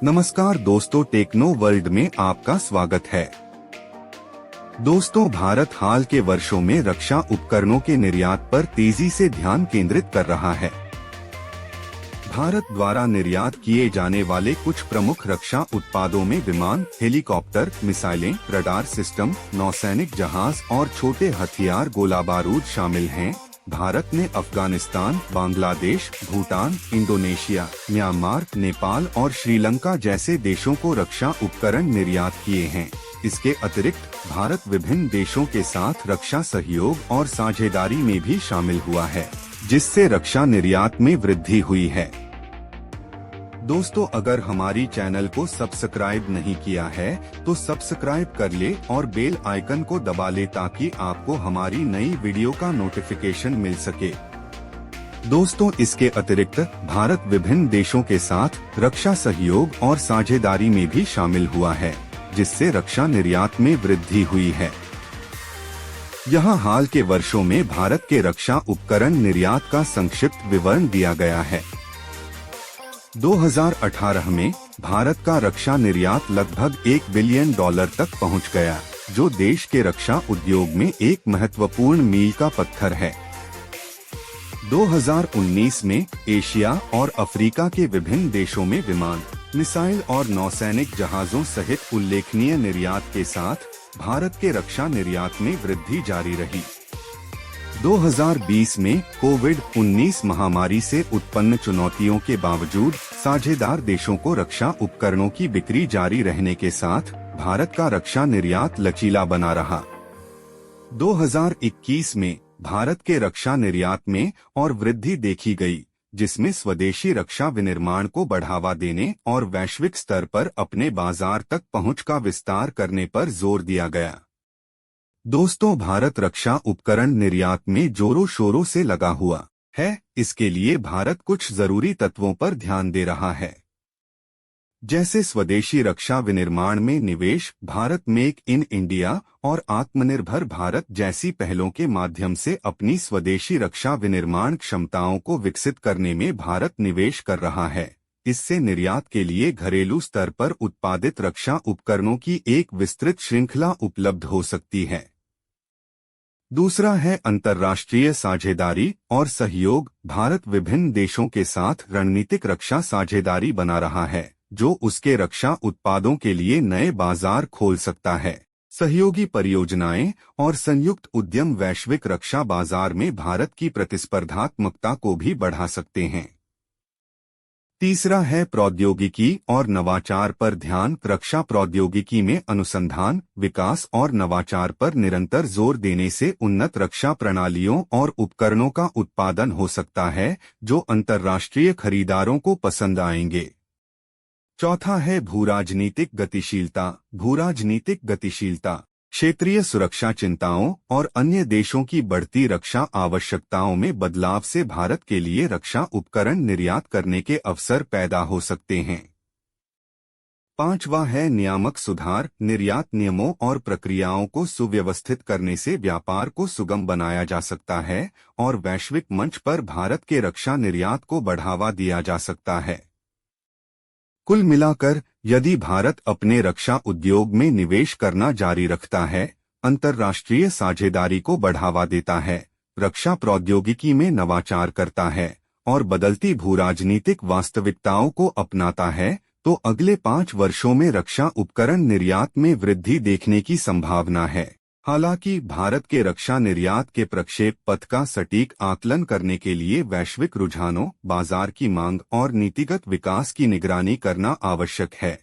नमस्कार दोस्तों, techno world में आपका स्वागत है। दोस्तों, भारत हाल के वर्षों में रक्षा उपकरणों के निर्यात पर तेजी से ध्यान केंद्रित कर रहा है। भारत द्वारा निर्यात किए जाने वाले कुछ प्रमुख रक्षा उत्पादों में विमान, हेलीकॉप्टर, मिसाइलें, रडार सिस्टम, नौसैनिक जहाज और छोटे हथियार, गोला बारूद शामिल हैं। भारत ने अफगानिस्तान, बांग्लादेश, भूटान, इंडोनेशिया, म्यांमार, नेपाल और श्रीलंका जैसे देशों को रक्षा उपकरण निर्यात किए हैं। इसके अतिरिक्त भारत विभिन्न देशों के साथ रक्षा सहयोग और साझेदारी में भी शामिल हुआ है, जिससे रक्षा निर्यात में वृद्धि हुई है। दोस्तों, अगर हमारी चैनल को सब्सक्राइब नहीं किया है तो सब्सक्राइब कर ले और बेल आइकन को दबा ले ताकि आपको हमारी नई वीडियो का नोटिफिकेशन मिल सके। दोस्तों, इसके अतिरिक्त भारत विभिन्न देशों के साथ रक्षा सहयोग और साझेदारी में भी शामिल हुआ है, जिससे रक्षा निर्यात में वृद्धि हुई है। यहाँ हाल के वर्षों में भारत के रक्षा उपकरण निर्यात का संक्षिप्त विवरण दिया गया है। 2018 में भारत का रक्षा निर्यात लगभग $1 बिलियन तक पहुंच गया, जो देश के रक्षा उद्योग में एक महत्वपूर्ण मील का पत्थर है। 2019 में एशिया और अफ्रीका के विभिन्न देशों में विमान, मिसाइल और नौसैनिक जहाजों सहित उल्लेखनीय निर्यात के साथ भारत के रक्षा निर्यात में वृद्धि जारी रही। 2020 में कोविड-19 महामारी से उत्पन्न चुनौतियों के बावजूद साझेदार देशों को रक्षा उपकरणों की बिक्री जारी रहने के साथ भारत का रक्षा निर्यात लचीला बना रहा। 2021 में भारत के रक्षा निर्यात में और वृद्धि देखी गई, जिसमें स्वदेशी रक्षा विनिर्माण को बढ़ावा देने और वैश्विक स्तर पर अपने बाजार तक पहुंच का विस्तार करने पर जोर दिया गया। दोस्तों, भारत रक्षा उपकरण निर्यात में जोरों शोरों से लगा हुआ है। इसके लिए भारत कुछ जरूरी तत्वों पर ध्यान दे रहा है, जैसे स्वदेशी रक्षा विनिर्माण में निवेश, भारत मेक इन इंडिया और आत्मनिर्भर भारत जैसी पहलों के माध्यम से अपनी स्वदेशी रक्षा विनिर्माण क्षमताओं को विकसित करने में भारत निवेश कर रहा है। इससे निर्यात के लिए घरेलू स्तर पर उत्पादित रक्षा उपकरणों की एक विस्तृत श्रृंखला उपलब्ध हो सकती है। दूसरा है अंतर्राष्ट्रीय साझेदारी और सहयोग। भारत विभिन्न देशों के साथ रणनीतिक रक्षा साझेदारी बना रहा है, जो उसके रक्षा उत्पादों के लिए नए बाजार खोल सकता है। सहयोगी परियोजनाएं और संयुक्त उद्यम वैश्विक रक्षा बाजार में भारत की प्रतिस्पर्धात्मकता को भी बढ़ा सकते हैं। तीसरा है प्रौद्योगिकी और नवाचार पर ध्यान। रक्षा प्रौद्योगिकी में अनुसंधान, विकास और नवाचार पर निरंतर जोर देने से उन्नत रक्षा प्रणालियों और उपकरणों का उत्पादन हो सकता है, जो अंतर्राष्ट्रीय खरीदारों को पसंद आएंगे। चौथा है भूराजनीतिक गतिशीलता। भूराजनीतिक गतिशीलता क्षेत्रीय सुरक्षा चिंताओं और अन्य देशों की बढ़ती रक्षा आवश्यकताओं में बदलाव से भारत के लिए रक्षा उपकरण निर्यात करने के अवसर पैदा हो सकते हैं। पांचवा है नियामक सुधार। निर्यात नियमों और प्रक्रियाओं को सुव्यवस्थित करने से व्यापार को सुगम बनाया जा सकता है और वैश्विक मंच पर भारत के रक्षा निर्यात को बढ़ावा दिया जा सकता है। कुल मिलाकर, यदि भारत अपने रक्षा उद्योग में निवेश करना जारी रखता है, अंतर्राष्ट्रीय साझेदारी को बढ़ावा देता है, रक्षा प्रौद्योगिकी में नवाचार करता है और बदलती भूराजनीतिक वास्तविकताओं को अपनाता है, तो अगले 5 वर्षों में रक्षा उपकरण निर्यात में वृद्धि देखने की संभावना है। हालांकि भारत के रक्षा निर्यात के प्रक्षेप पथ का सटीक आकलन करने के लिए वैश्विक रुझानों, बाजार की मांग और नीतिगत विकास की निगरानी करना आवश्यक है।